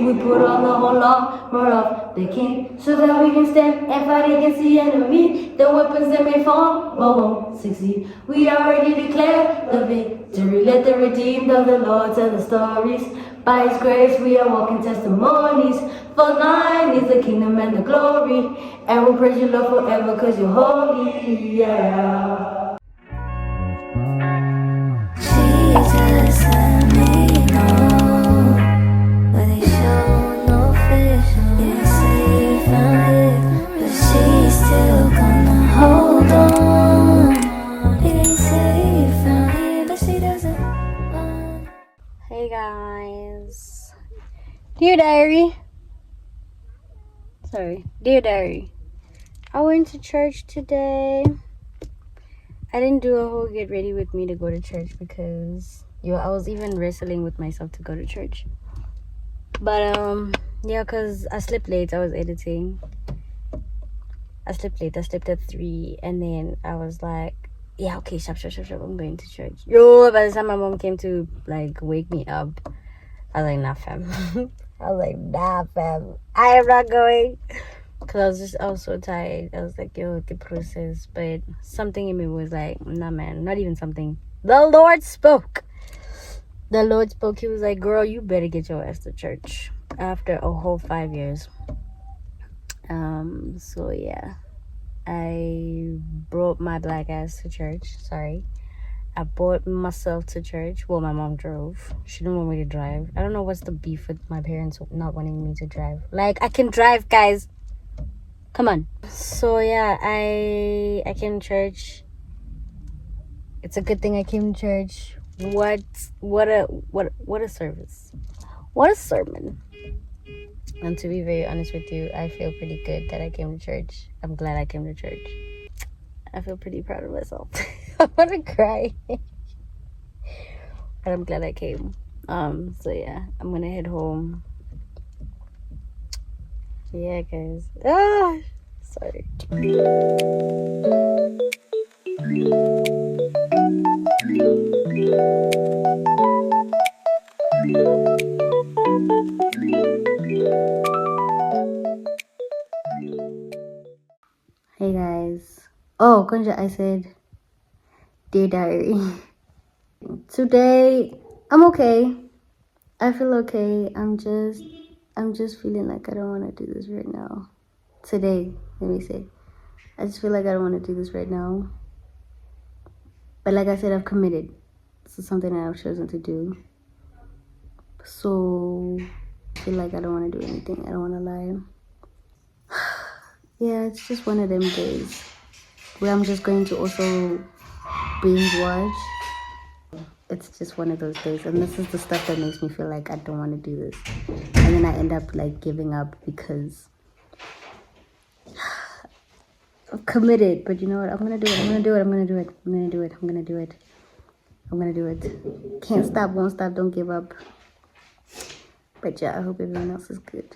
We put on the whole armor of the King, so that we can stand and fight against the enemy. The weapons that may form but won't succeed. We already declare the victory. Let the redeemed of the Lord tell the stories. By His grace we are walking testimonies. For thine is the kingdom and the glory, and we'll praise you, Lord, forever, cause you're holy, yeah. Jesus, let me know, but they show no fish. They say you found it, but she's still gonna hold on. They say you found it, but she doesn't want. Hey guys. Dear Diary. Dear Diary. I went to church today. I didn't do a whole get ready with me to go to church because I was even wrestling with myself to go to church. But yeah, cause I slept late. I was editing. I slept late. I slept at 3, and then I was like, yeah, okay, shop. I'm going to church. Yo, by the time my mom came to like wake me up, I was like, nah, fam. I am not going. Because I was so tired. I was like, yo, the process. But something in me was like, nah, man, not even something. The Lord spoke. He was like, girl, you better get your ass to church. After a whole 5 years. So yeah. I brought my black ass to church. Sorry. I brought myself to church. Well, my mom drove. She didn't want me to drive. I don't know what's the beef with my parents not wanting me to drive. Like, I can drive, guys. Come on. So yeah, I came to church. It's a good thing I came to church. What a service. What a sermon. And to be very honest with you, I feel pretty good that I came to church. I'm glad I came to church. I feel pretty proud of myself. I want to cry. But I'm glad I came. So yeah, I'm gonna head home. Yeah, guys. Sorry. Hey guys. Oh, Kunja, I said, dear diary. Today, I'm okay. I feel okay. I'm just feeling like I don't want to do this right now. Today, let me say. I just feel like I don't want to do this right now. But like I said, I've committed. This is something that I've chosen to do. So, I feel like I don't want to do anything. I don't want to lie. Yeah, it's just one of them days where I'm just going to also binge watch. It's just one of those days, and this is the stuff that makes me feel like I don't want to do this, and then I end up like giving up because I'm committed. But you know what? I'm gonna do it. Can't stop, won't stop, don't give up. But yeah, I hope everyone else is good.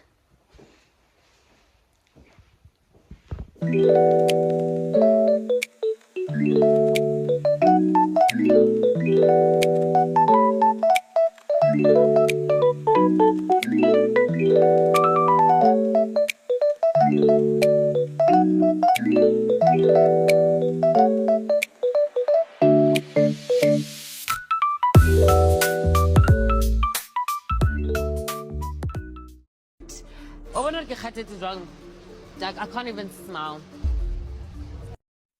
I can't even smile.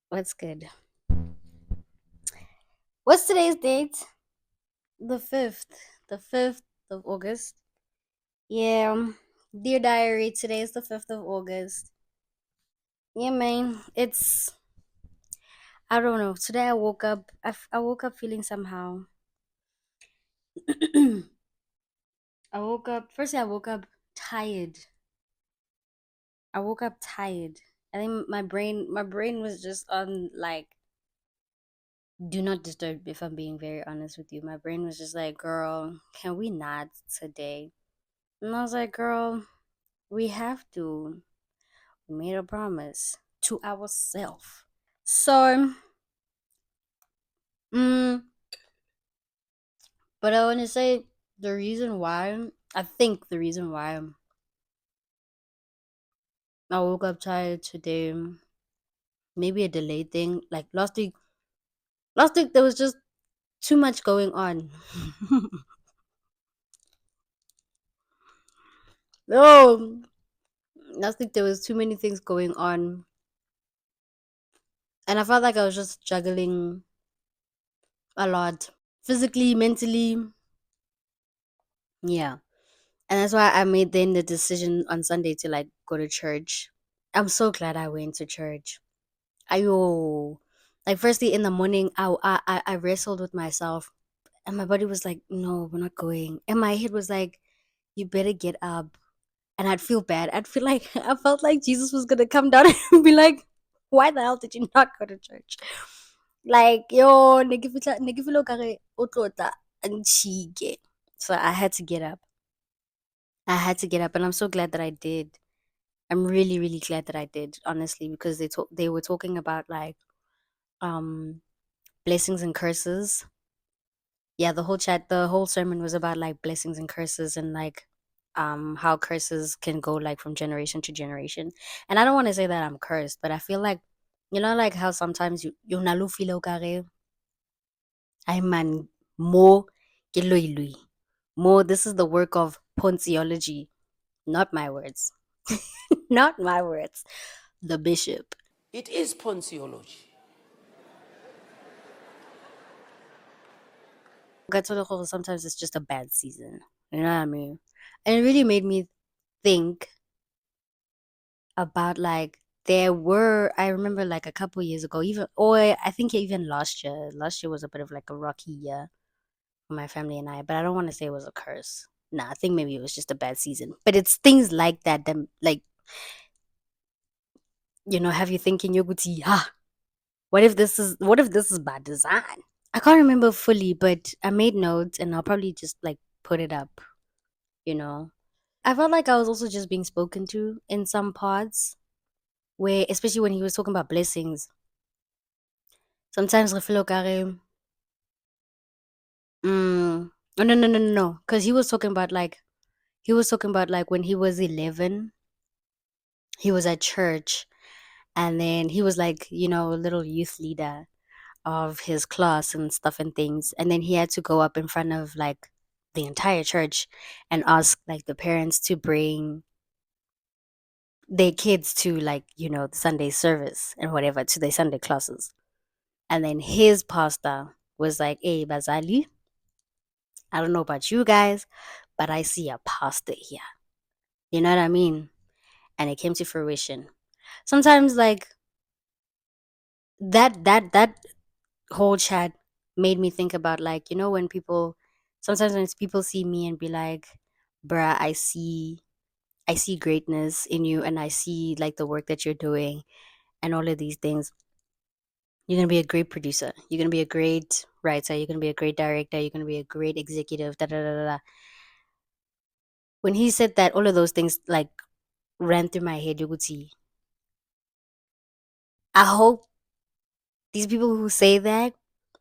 What's good? What's today's date? The 5th. The 5th of August. Yeah. Dear diary, today is the 5th of August. Yeah, man. I don't know. Today I woke up. I woke up feeling somehow. I woke up tired. I woke up tired. I think my brain was just on like do not disturb, if I'm being very honest with you. My brain was just like, girl, can we not today? And I was like, girl, we have to. We made a promise to ourselves. So but I want to say the reason why I think the reason why I woke up tired today, maybe a delayed thing. Like last week there was just too much going on. No, last week there was too many things going on, and I felt like I was just juggling a lot, physically, mentally. Yeah, and that's why I made then the decision on Sunday to like go to church. I'm so glad I went to church. Ayo, like firstly in the morning, I wrestled with myself, and my body was like, "No, we're not going," and my head was like, "You better get up." And I'd feel bad. I'd feel like I felt like Jesus was gonna come down and be like, "Why the hell did you not go to church?" Like, yo, negifilo kare otlota and chige. So I had to get up. I had to get up, and I'm so glad that I did. I'm really, really glad that I did, honestly, because they were talking about like um blessings and curses. Yeah, the whole sermon was about like blessings and curses and like how curses can go like from generation to generation. And I don't want to say that I'm cursed, but I feel like like how sometimes you nalu feel kare I man more kiloi more. This is the work of pontiology, not my words. Not my words. The bishop. It is pontiology. Gatsolo sometimes it's just a bad season. You know what I mean? And it really made me think about like I remember like a couple years ago, even or I think even last year. Last year was a bit of like a rocky year for my family and I, but I don't want to say it was a curse. Nah, I think maybe it was just a bad season. But it's things like that like have you thinking Yoguti, what if this is by design? I can't remember fully, but I made notes and I'll probably just like put it up, you know. I felt like I was also just being spoken to in some parts where especially when he was talking about blessings. Sometimes re feel okare, oh, no, because he was talking about like when he was 11, he was at church, and then he was like a little youth leader of his class and stuff and things, and then he had to go up in front of like the entire church and ask like the parents to bring their kids to like the Sunday service and whatever, to their Sunday classes. And then his pastor was like, "Hey, Bazali, I don't know about you guys, but I see a pastor here." You know what I mean? And it came to fruition. Sometimes like that whole chat made me think about like, when people see me and be like, "Bruh, I see greatness in you and I see like the work that you're doing and all of these things. You're gonna be a great producer. You're gonna be a great writer. You're gonna be a great director. You're gonna be a great executive." Da da da da. Da. When he said that, all of those things like ran through my head. You could see. I hope these people who say that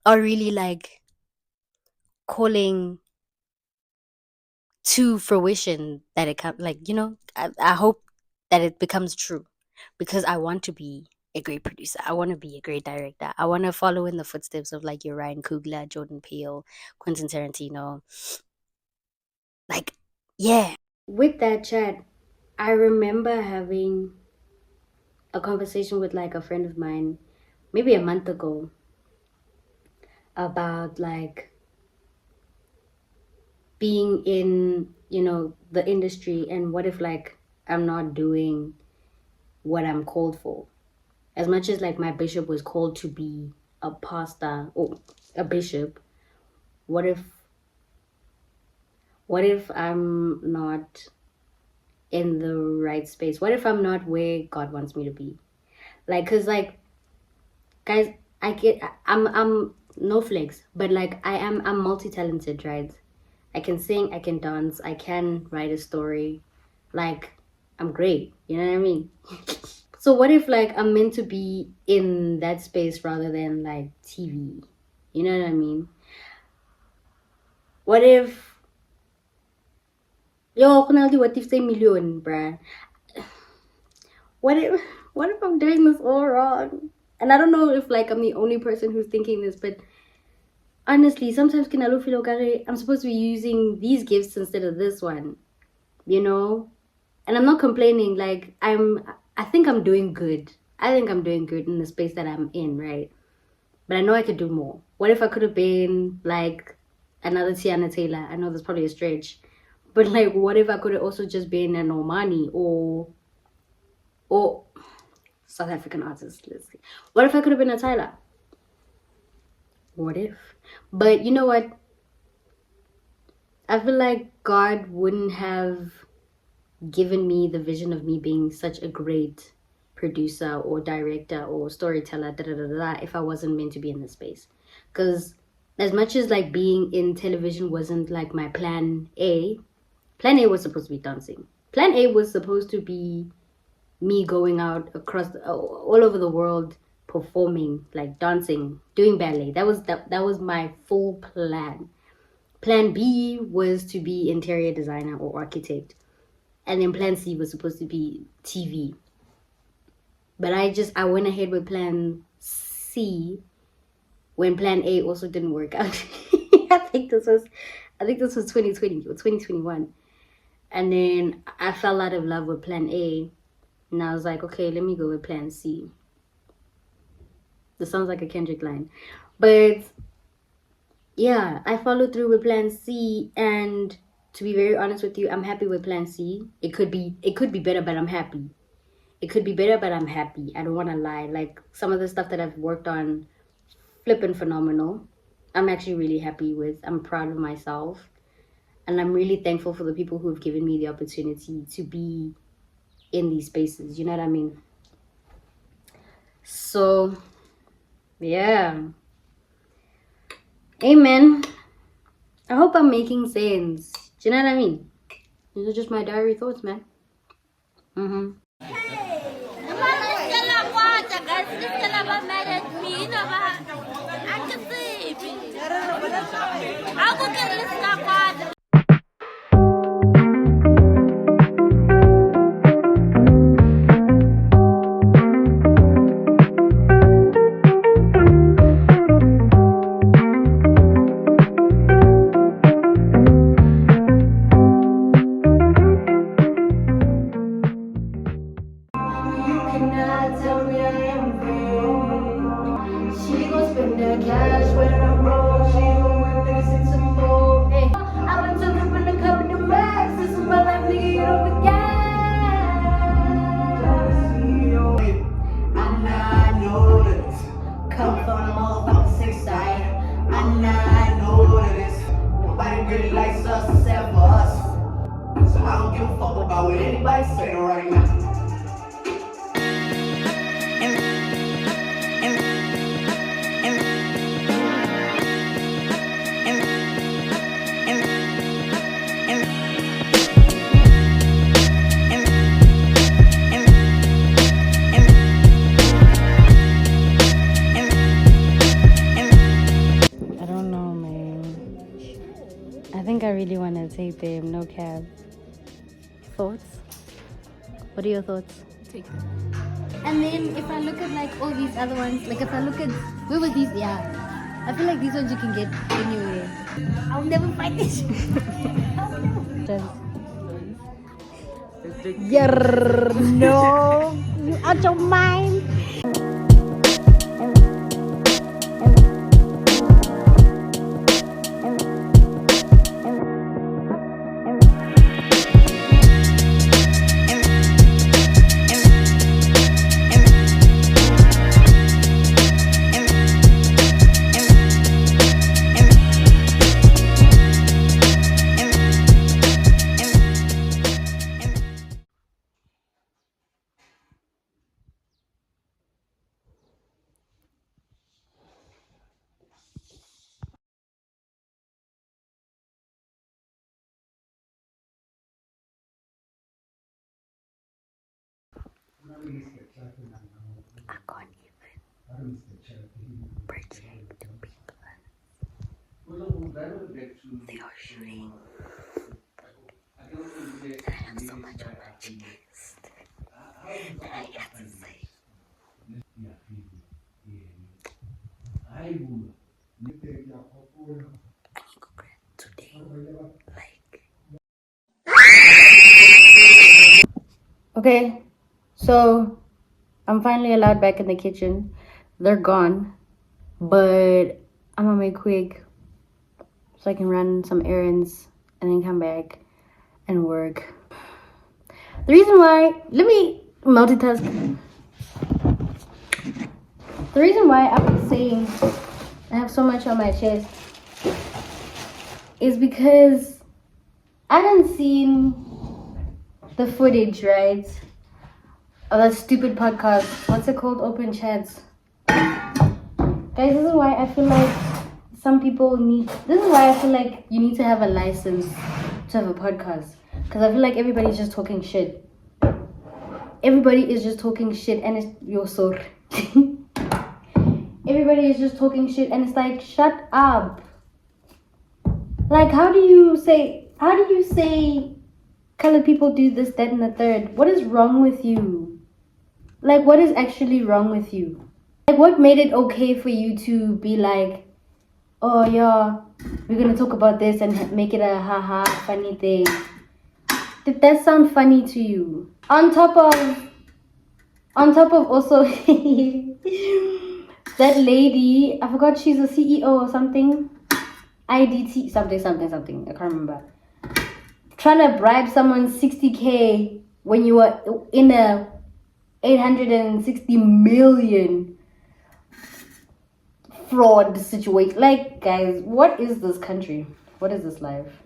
are really like calling to fruition that it comes. Like I hope that it becomes true, because I want to be a great producer. I want to be a great director. I want to follow in the footsteps of like your Ryan Coogler, Jordan Peele, Quentin Tarantino. Like, yeah. With that chat, I remember having a conversation with like a friend of mine maybe a month ago about like being in the industry, and what if like I'm not doing what I'm called for. As much as like my bishop was called to be a pastor or a bishop, what if I'm not in the right space? What if I'm not where God wants me to be? Like, cause like guys, I'm no flex, but like I'm multi-talented, right? I can sing, I can dance, I can write a story. Like, I'm great. You know what I mean? So what if like I'm meant to be in that space rather than like TV? You know what I mean? What if Yo, kunaldi, what if say million, bruh? What if I'm doing this all wrong? And I don't know if like I'm the only person who's thinking this, but honestly, sometimes kinalo feel okay, I'm supposed to be using these gifts instead of this one, you know? And I'm not complaining. Like I think I'm doing good. I think I'm doing good in the space that I'm in, right? But I know I could do more. What if I could have been like another Tiana Taylor? I know that's probably a stretch, but like, what if I could have also just been a Normani or South African artist? Let's see. What if I could have been a Tyler? What if? But you know what? I feel like God wouldn't have given me the vision of me being such a great producer or director or storyteller if I wasn't meant to be in this space. Because as much as like being in television wasn't like my plan A was supposed to be dancing. Plan A was supposed to be me going out across all over the world, performing, like dancing, doing ballet. That was my full plan. Plan B was to be interior designer or architect, and then plan C was supposed to be TV. But I went ahead with plan C when plan A also didn't work out. I think this was 2020 or 2021. And then I fell out of love with plan A, and I was like, okay, let me go with plan C. This sounds like a Kendrick line. But yeah, I followed through with plan C, and to be very honest with you, I'm happy with plan C. It could be better, but I'm happy. It could be better, but I'm happy. I don't want to lie. Like some of the stuff that I've worked on, flipping phenomenal. I'm actually really happy with. I'm proud of myself. And I'm really thankful for the people who have given me the opportunity to be in these spaces. You know what I mean? So, yeah. Amen. I hope I'm making sense. Do you know what I mean? These are just my diary thoughts, man. Mm-hmm. She gon' spend that cash when I'm broke. She gon' whip this and some more. Hey, I've been took up in a couple of bags. This is my life, nigga, you don't forget. I know that it's come from the motherfucking sick side. I know that it's nobody really likes us except for us. So I don't give a fuck about what anybody saying right now. I don't know, man. I think I really want to take them. No cab. Thoughts? What are your thoughts? Take them. And then if I look at like all these other ones, like if I look at where were these? Yeah, I feel like these ones you can get anywhere. I'll never find this. No, you out your mind. I can't even project to be close. They are shooting. have so much on my chest that I have to say. I need to grad today. Like. Okay, so I'm finally allowed back in the kitchen. They're gone, but I'm gonna make quick so I can run some errands and then come back and work. The reason why, let me multitask. The reason why I was saying I have so much on my chest is because I done seen the footage, right? Of that stupid podcast. What's it called? Open Chats. Guys, this is why I feel like this is why I feel like you need to have a license to have a podcast. Because I feel like everybody's just talking shit. Everybody is just talking shit and it's your soul. Everybody is just talking shit and it's like, shut up. Like, how do you say colored people do this, that, and the third? What is wrong with you? Like, what is actually wrong with you? Like, what made it okay for you to be like, oh yeah, we're gonna talk about this and make it a haha funny thing? Did that sound funny to you? On top of also that lady, I forgot, she's a CEO or something. IDT something. I can't remember. Trying to bribe someone 60K when you were in a 860 million fraud situation. Like, guys, what is this country? What is this life?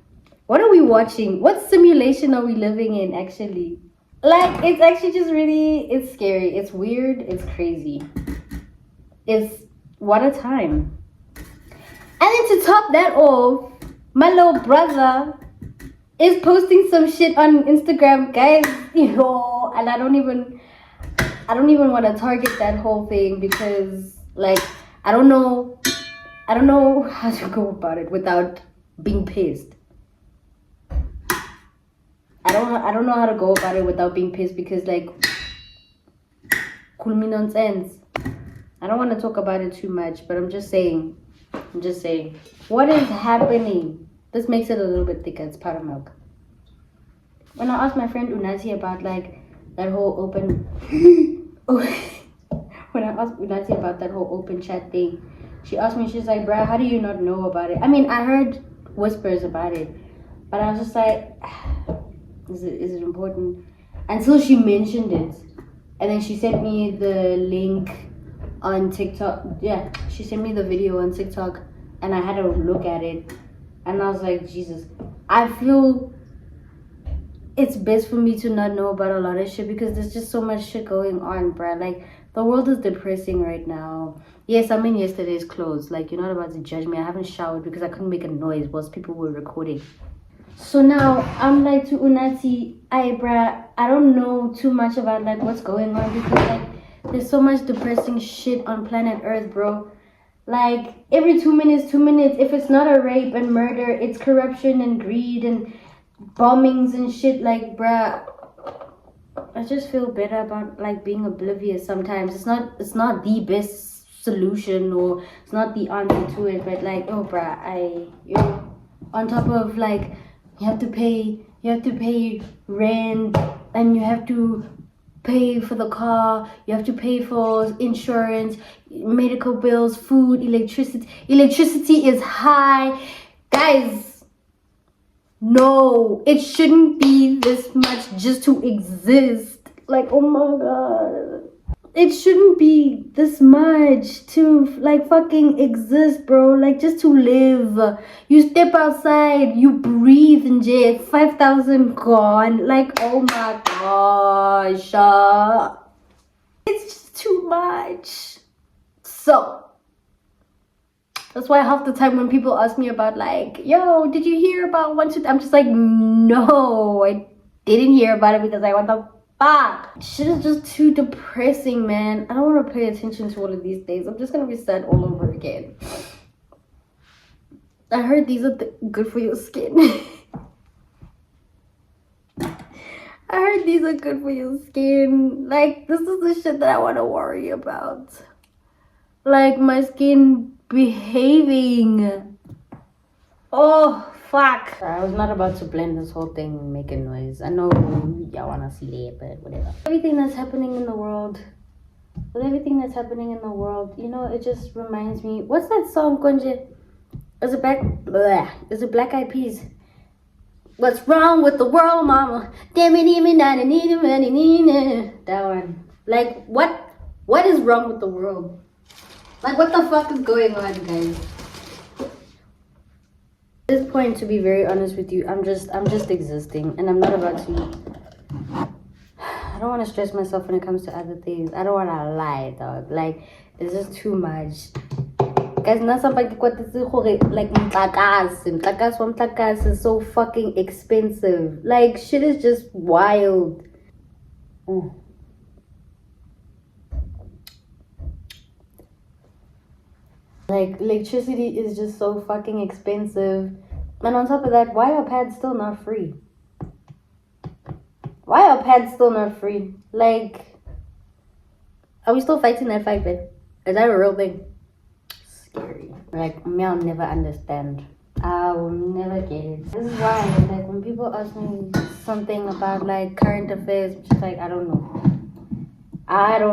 What are we watching? What simulation are we living in, actually? Like, it's actually just really, it's scary. It's weird. It's crazy. It's, what a time. And then to top that off, my little brother is posting some shit on Instagram, guys. And I don't even want to target that whole thing because, like, I don't know how to go about it without being pissed. I don't know how to go about it without being pissed because, like, cool me nonsense. I don't want to talk about it too much, but I'm just saying, what is happening? This makes it a little bit thicker. It's powder milk. When I asked my friend Unati about, like, that whole open when I asked Unati about that whole open chat thing, she asked me, she's like, bruh, how do you not know about it? I mean, I heard whispers about it, but I was just like, is it important? Until she mentioned it. And then she sent me the link on TikTok. Yeah, she sent me the video on TikTok and I had to look at it. And I was like, Jesus, I feel it's best for me to not know about a lot of shit because there's just so much shit going on, bruh. Like, the world is depressing right now. Yes, I'm in yesterday's clothes. Like, you're not about to judge me. I haven't showered because I couldn't make a noise whilst people were recording. So now I'm like to Unati, bruh, I don't know too much about, like, what's going on because, like, there's so much depressing shit on planet Earth, bro. Like, every 2 minutes, if it's not a rape and murder, it's corruption and greed and bombings and shit. Like, bruh, I just feel better about, like, being oblivious sometimes. It's not the best solution or it's not the answer to it, but, like, oh, bruh, on top of, like, you have to pay rent and you have to pay for the car, you have to pay for insurance, medical bills, food, electricity is high. Guys, no, it shouldn't be this much just to exist. Like, oh my god, it shouldn't be this much to, like, fucking exist, bro. Like, just to live. You step outside, you breathe and jet 5,000 gone. Like, oh my gosh, it's just too much. So that's why half the time when people ask me about, like, yo, did you hear about one, two, I'm just like, no, I didn't hear about it because I want the fuck. Shit is just too depressing, man. I don't want to pay attention to all of these things. I'm just gonna be sad all over again. I heard these are good for your skin. I heard these are good for your skin. Like, this is the shit that I want to worry about. Like, my skin behaving. Oh, fuck. I was not about to blend this whole thing and make a noise. I know y'all want to see that, but whatever. Everything that's happening in the world, with everything that's happening in the world, you know, it just reminds me. What's that song, Konje? Is it Black Eyed Peas? What's wrong with the world, mama? That one. Like, what is wrong with the world? Like, what the fuck is going on, guys? At this point, to be very honest with you, I'm just existing, and I'm not about to. I don't want to stress myself when it comes to other things. I don't want to lie, dog. Like, it's just too much. Guys, not somebody like mtlakas is so fucking expensive. Like, shit is just wild. Like, electricity is just so fucking expensive. And on top of that, why are pads still not free? Why are pads still not free? Like, are we still fighting that fight, babe? Is that a real thing? Scary. Like, me, I'll never understand. I will never get it. This is why, like, when people ask me something about, like, current affairs, I'm just like, I don't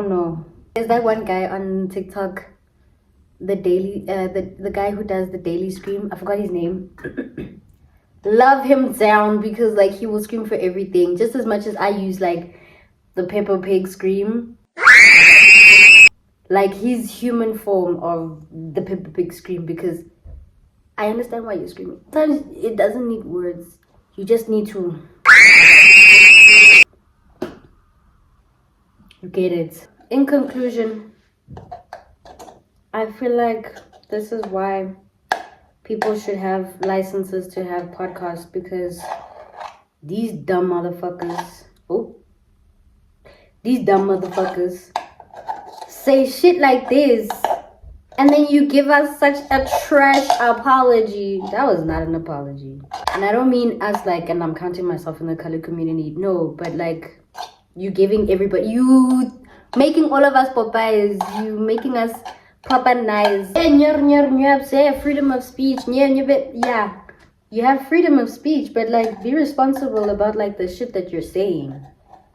know. There's that one guy on TikTok, the guy who does the daily scream. I forgot his name. Love him down, because, like, he will scream for everything, just as much as I use, like, the Peppa Pig scream. Like, his human form of the Peppa Pig scream, because I understand why you're screaming. Sometimes it doesn't need words. You just need to get it. In conclusion, I feel like this is why people should have licenses to have podcasts, because these dumb motherfuckers say shit like this, and then you give us such a trash apology. That was not an apology. And I don't mean us, like, and I'm counting myself in the colored community. No, but, like, you giving everybody, you making all of us Popeyes, you making us proper nice. Say freedom of speech. Yeah, you have freedom of speech, but, like, be responsible about, like, the shit that you're saying.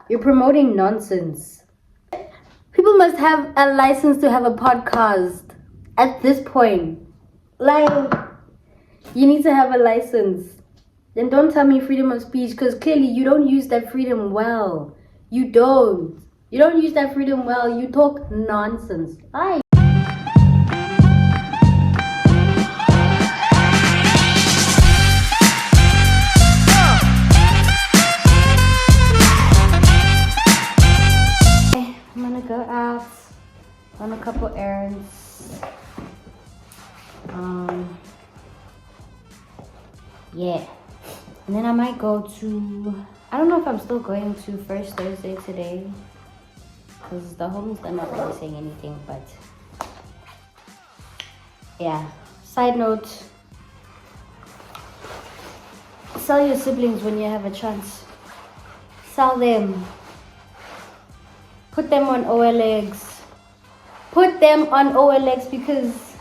You're promoting nonsense. People must have a license to have a podcast at this point. Like, you need to have a license. Then don't tell me freedom of speech, because clearly you don't use that freedom well. You don't use that freedom well. You talk nonsense. Bye. Go out on a couple errands. Yeah, and then I might go to, I don't know if I'm still going to First Thursday today, because the homies are not really saying anything, but yeah. Side note, sell your siblings when you have a chance. Sell them. Put them on OLX. Put them on OLX, because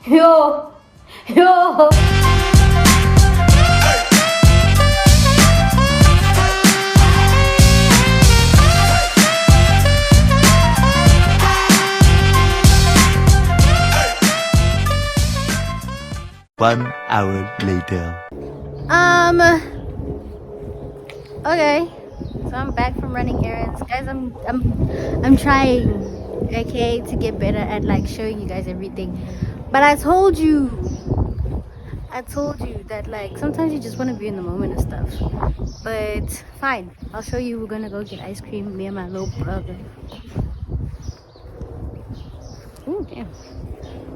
yo. 1 hour later. Okay. So I'm back from running errands. Guys, I'm trying, okay, to get better at, like, showing you guys everything. But I told you that, like, sometimes you just want to be in the moment and stuff. But fine, I'll show you. We're gonna go get ice cream, me and my little brother. Ooh, damn.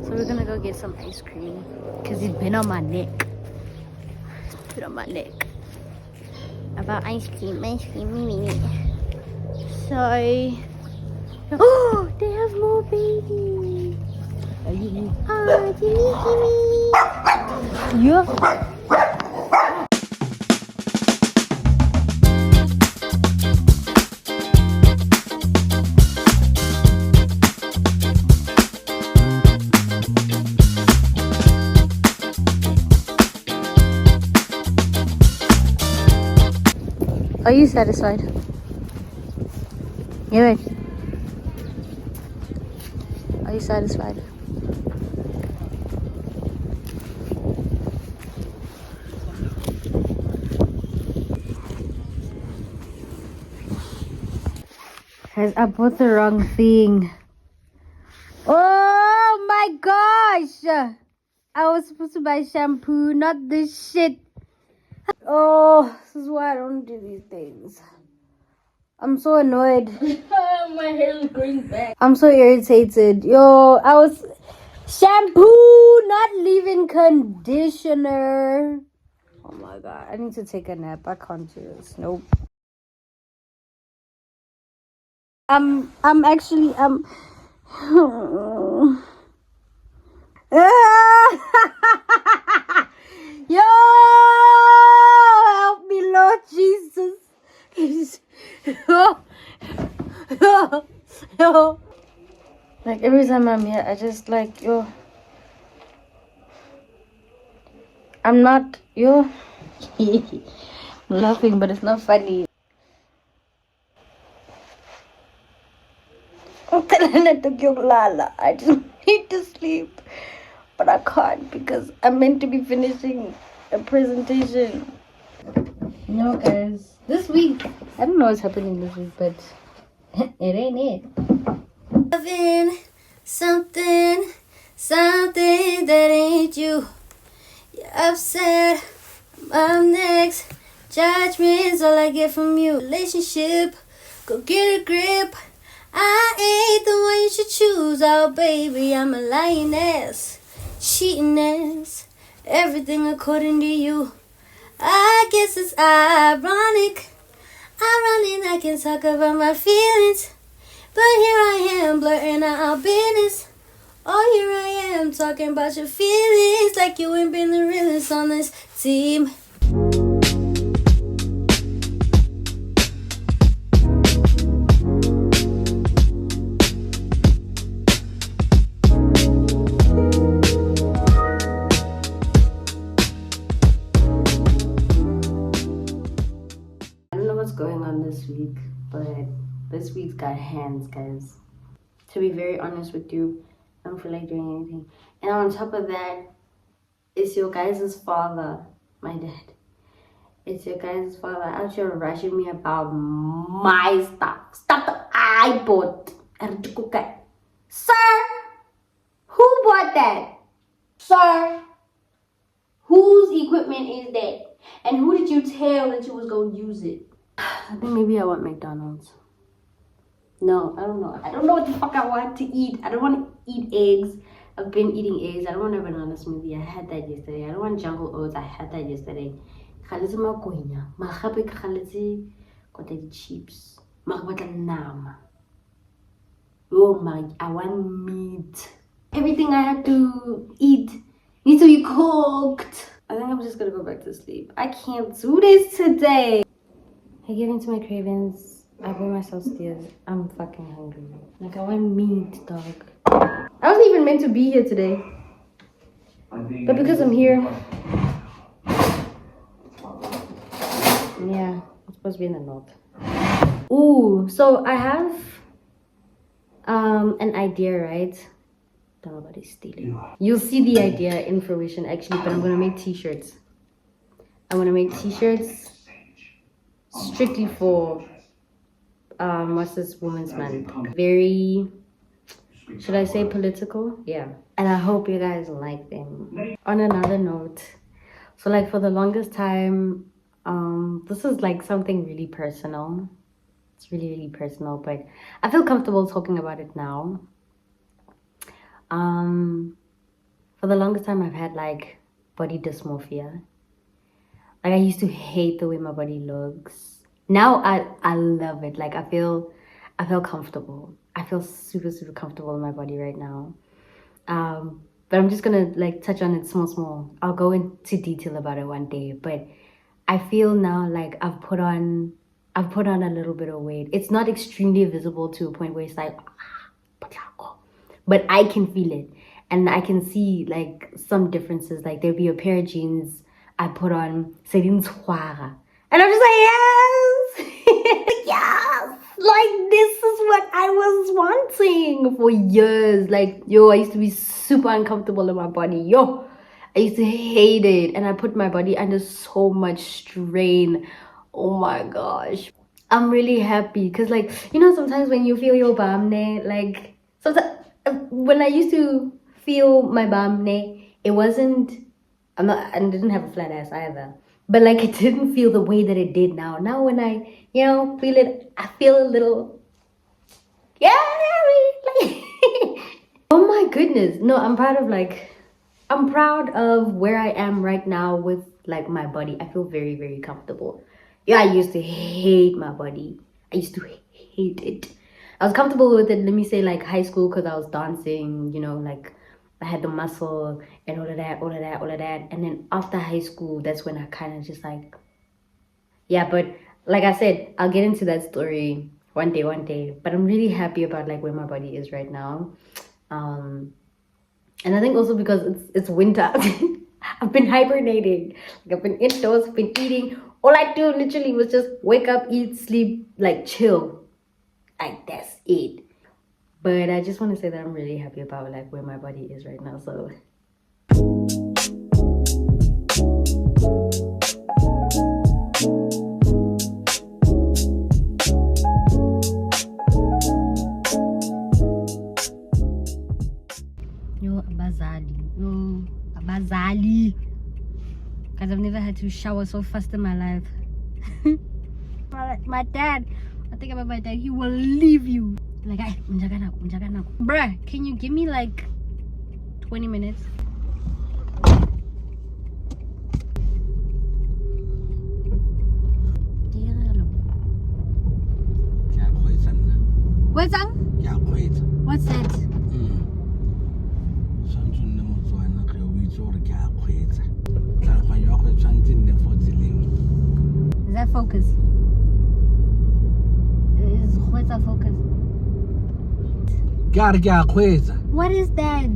So we're gonna go get some ice cream, because it's been on my neck. About ice cream, me. Sorry. Oh, they have more babies. Oh, Jimmy. Yeah. Are you satisfied? Yeah. Are you satisfied? Guys, I bought the wrong thing. Oh my gosh! I was supposed to buy shampoo, not this shit. Oh, this is why I don't do these things. I'm so annoyed. My hair is growing back. I'm so irritated. Yo, I was shampoo, not leave-in conditioner. Oh my god, I need to take a nap. I can't do this. Nope. I'm actually Yo, help me, Lord Jesus. Yo. Like every time I'm here, I just like, yo. I'm not, yo. I'm laughing, but it's not funny. I just need to sleep. But I can't because I'm meant to be finishing a presentation. No, guys. This week, I don't know what's happening this week, but it ain't it. Loving something that ain't you. You're upset, I'm next. Judgment's all I get from you. Relationship, go get a grip. I ain't the one you should choose. Oh, baby, I'm a lioness, cheating ass, everything according to you. I guess it's ironic I can talk about my feelings, but here I am blurting out our business. Oh, here I am talking about your feelings like you ain't been the realest on this team. Going on this week, but this week's got hands, guys. To be very honest with you, I don't feel like doing anything. And on top of that, it's your guys' father, my dad. It's your guys' father out here rushing me about my stuff that I bought. Sir, who bought that? Sir, whose equipment is that? And who did you tell that you was going to use it? I think maybe I want McDonald's. No, I don't know. I don't know what the fuck I want to eat. I don't want to eat eggs. I've been eating eggs. I don't want a banana smoothie. I had that yesterday. I don't want jungle oats. I had that yesterday. Khaletse makonya. Magape ke khaletse kota di chips. Magbatla nama. Oh my, I want meat. Everything I had to eat needs to be cooked. I think I'm just gonna go back to sleep. I can't do this today. I get into my cravings. I bought myself steers. I'm fucking hungry. Like, I want meat, dog. I wasn't even meant to be here today. But because I'm here. Yeah, I'm supposed to be in the north. Ooh, so I have an idea, right? Don't know about it stealing. You'll see the idea in fruition actually, but I'm gonna make t-shirts. I'm gonna make t-shirts strictly for what's this, Women's Month. Very, should I say political? Yeah. And I hope you guys like them. On another note, so like for the longest time, this is like something really personal. It's really, really personal, but I feel comfortable talking about it now. For the longest time I've had like body dysmorphia. Like, I used to hate the way my body looks. Now I love it. Like, I feel comfortable. I feel super, super comfortable in my body right now. But I'm just gonna like touch on it small. I'll go into detail about it one day. But I feel now like I've put on a little bit of weight. It's not extremely visible to a point where it's like, but I can feel it. And I can see like some differences. Like, there'll be a pair of jeans I put on, And I'm just like, yes! Yes! Like, this is what I was wanting for years. Like, yo, I used to be super uncomfortable in my body. Yo, I used to hate it. And I put my body under so much strain. Oh my gosh. I'm really happy. Because, like, you know, sometimes when you feel your bum, like, sometimes when I used to feel my bum, it wasn't, I didn't have a flat ass either. But like it didn't feel the way that it did now. Now when I, feel it, I feel a little, yeah, like, oh my goodness. No, I'm proud of where I am right now with like my body. I feel very, very comfortable. Yeah, I used to hate my body. I used to hate it. I was comfortable with it, let me say like high school, because I was dancing, like I had the muscle and all of that. And then after high school, that's when I kind of just like, yeah, but like I said, I'll get into that story one day. But I'm really happy about like where my body is right now. And I think also because it's winter, I've been hibernating. Like I've been indoors, I've been eating. All I do literally was just wake up, eat, sleep, like chill. Like that's it. But I just want to say that I'm really happy about like where my body is right now. So yo abazali, because I've never had to shower so fast in my life. My dad, I think about my dad, he will leave you. Like, bruh, can you give me like 20 minutes? What's that? Is that focus? What's that focus? What is that?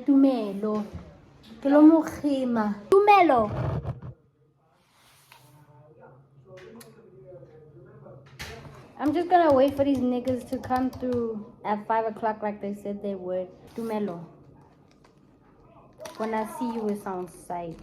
Tumelo. Tumelo. I'm just gonna wait for these niggas to come through at 5 o'clock like they said they would. Tumelo. When I see you, it's on sight.